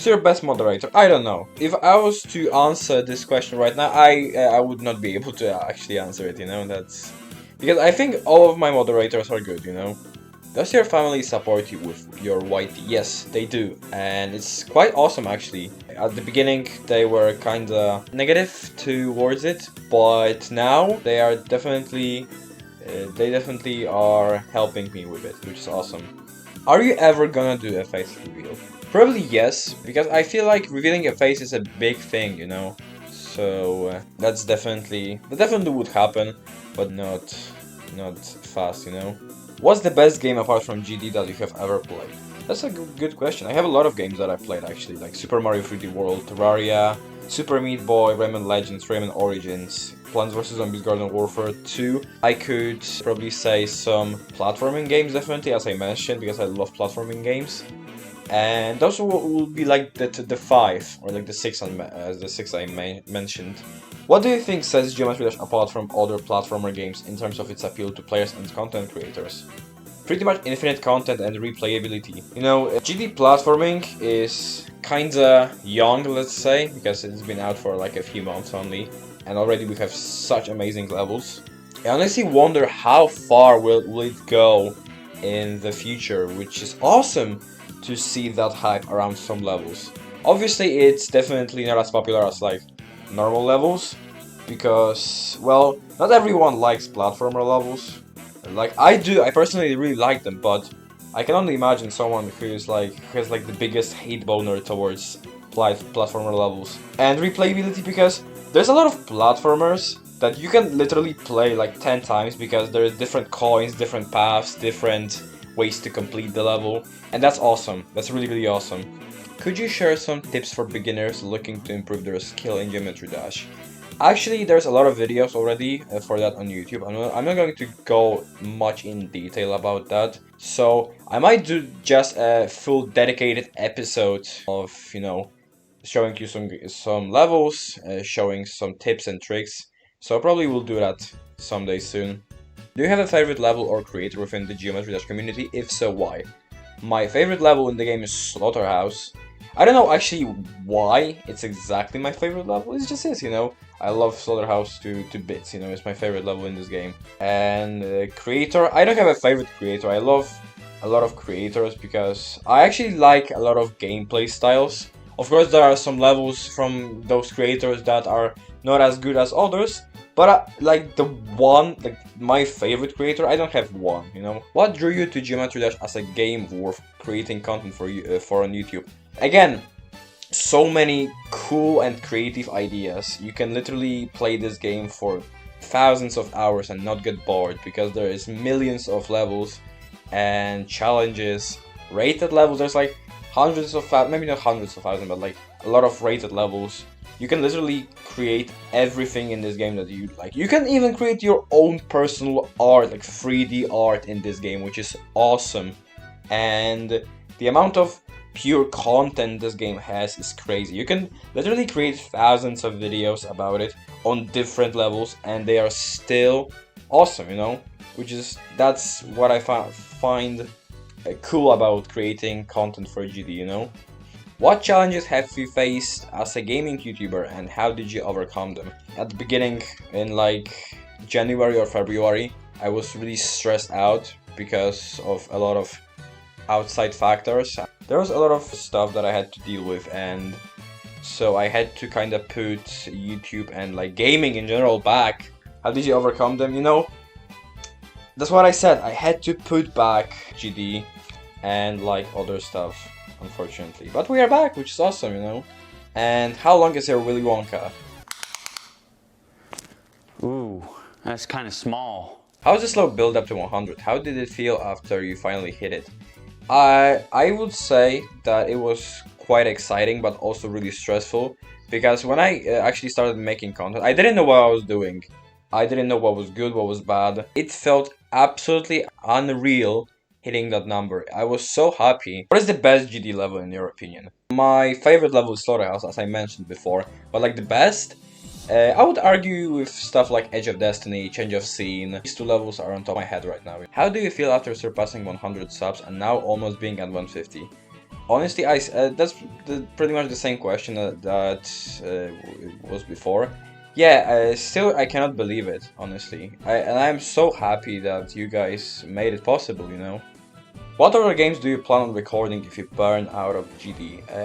Who's your best moderator? I don't know. If I was to answer this question right now, I would not be able to actually answer it, you know, that's... Because I think all of my moderators are good, you know. Does your family support you with your YT? Yes, they do, and it's quite awesome actually. At the beginning they were kinda negative towards it, but now they are definitely are helping me with it, which is awesome. Are you ever gonna do a face reveal? Probably yes, because I feel like revealing a face is a big thing, you know. So that definitely would happen, but not fast, you know. What's the best game apart from GD that you have ever played? That's a good question. I have a lot of games that I played actually, like Super Mario 3D World, Terraria, Super Meat Boy, Rayman Legends, Rayman Origins, Plants vs Zombies Garden Warfare 2. I could probably say some platforming games definitely, as I mentioned, because I love platforming games. And those will be like the 5 or like the 6 I mentioned. What do you think sets Geometry Dash apart from other platformer games in terms of its appeal to players and content creators? Pretty much infinite content and replayability. You know, GD platforming is kinda young, let's say, because it's been out for like a few months only, and already we have such amazing levels. I honestly wonder how far will it go in the future, which is awesome to see that hype around some levels. Obviously it's definitely not as popular as like normal levels, because, well, not everyone likes platformer levels. Like I do, I personally really like them, but I can only imagine someone who has like the biggest hate boner towards platformer levels. And replayability, because there's a lot of platformers that you can literally play like 10 times because there's different coins, different paths, different ways to complete the level, and that's awesome. That's really awesome. Could you share some tips for beginners looking to improve their skill in Geometry Dash? Actually, there's a lot of videos already for that on YouTube. I'm not going to go much in detail about that, so I might do just a full dedicated episode of, you know, showing you some levels, showing some tips and tricks. So I probably will do that someday soon. Do you have a favorite level or creator within the Geometry Dash community? If so, why? My favorite level in the game is Slaughterhouse. I don't know actually why it's exactly my favorite level, it just is, you know. I love Slaughterhouse to bits, you know, it's my favorite level in this game. And creator, I don't have a favorite creator, I love a lot of creators because I actually like a lot of gameplay styles. Of course there are some levels from those creators that are not as good as others, but like my favorite creator, I don't have one, you know. What drew you to Geometry Dash as a game worth creating content for on YouTube? Again, so many cool and creative ideas. You can literally play this game for thousands of hours and not get bored, because there is millions of levels and challenges, rated levels. There's like hundreds of, maybe not hundreds of thousands, but like a lot of rated levels. You can literally create everything in this game that you like. You can even create your own personal art, like 3D art in this game, which is awesome. And the amount of pure content this game has is crazy. You can literally create thousands of videos about it on different levels, and they are still awesome, you know? That's what I find cool about creating content for GD, you know? What challenges have you faced as a gaming YouTuber, and how did you overcome them? At the beginning, in like January or February, I was really stressed out because of a lot of outside factors. There was a lot of stuff that I had to deal with, and so I had to kind of put YouTube and like gaming in general back. How did you overcome them? You know, that's what I said. I had to put back GD and like other stuff, unfortunately. But we are back, which is awesome, you know. And how long is your Willy Wonka? Ooh, that's kind of small. How's the slow build up to 100? How did it feel after you finally hit it? I would say that it was quite exciting, but also really stressful, because when I actually started making content, I didn't know what I was doing. I didn't know what was good, what was bad. It felt absolutely unreal hitting that number. I was so happy. What is the best GD level in your opinion? My favorite level is Slaughterhouse, as I mentioned before, but like the best, I would argue with stuff like Edge of Destiny, Change of Scene. These two levels are on top of my head right now. How do you feel after surpassing 100 subs and now almost being at 150? honestly, that's pretty much the same question that it was before. Yeah, still I cannot believe it, honestly. And I'm so happy that you guys made it possible, you know. What other games do you plan on recording if you burn out of GD?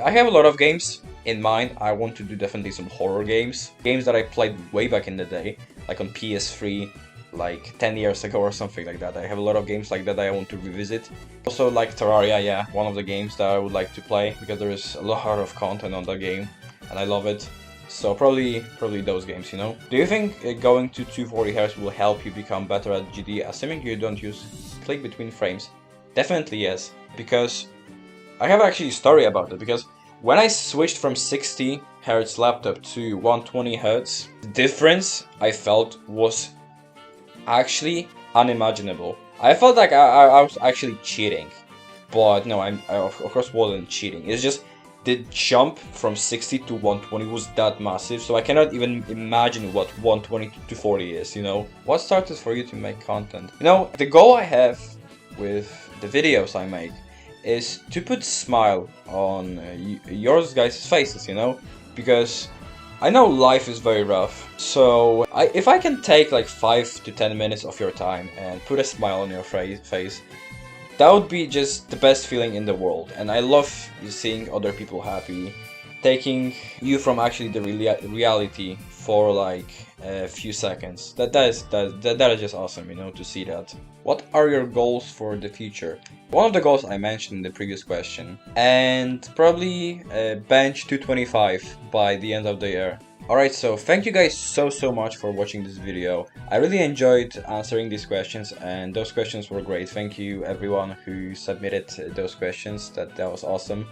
I have a lot of games in mind. I want to do definitely some horror games. Games that I played way back in the day, like on PS3, like 10 years ago or something like that. I have a lot of games like that I want to revisit. Also like Terraria, yeah, one of the games that I would like to play, because there is a lot of content on that game, and I love it. So probably those games, you know. Do you think going to 240Hz will help you become better at GD, assuming you don't use click between frames? Definitely yes, because I have actually a story about it, because when I switched from 60 Hz laptop to 120 Hz, the difference I felt was actually unimaginable. I felt like I was actually cheating, but no, I of course wasn't cheating. It's just the jump from 60 to 120 was that massive, so I cannot even imagine what 120 to 240 is, you know? What started for you to make content? You know, the goal I have with the videos I make is to put smile on yours guys' faces, you know, because I know life is very rough. So if I can take like 5 to 10 minutes of your time and put a smile on your face, that would be just the best feeling in the world. And I love seeing other people happy, taking you from actually the reality for like a few seconds. That is just awesome, you know, to see that. What are your goals for the future? One of the goals I mentioned in the previous question, and probably bench 225 by the end of the year. Alright, so thank you guys so much for watching this video. I really enjoyed answering these questions, and those questions were great. Thank you everyone who submitted those questions. That was awesome.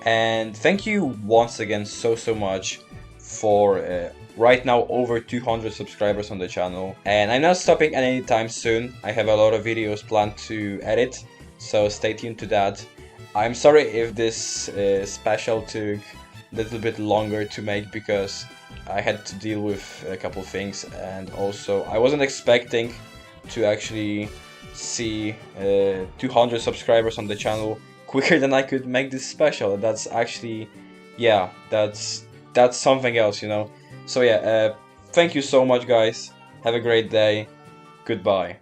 And thank you once again so much for right now over 200 subscribers on the channel. And I'm not stopping anytime soon. I have a lot of videos planned to edit, so stay tuned to that. I'm sorry if this special took a little bit longer to make, because I had to deal with a couple things, and also I wasn't expecting to actually see 200 subscribers on the channel quicker than I could make this special. That's actually, yeah, that's something else, you know. So yeah, thank you so much guys, have a great day, goodbye.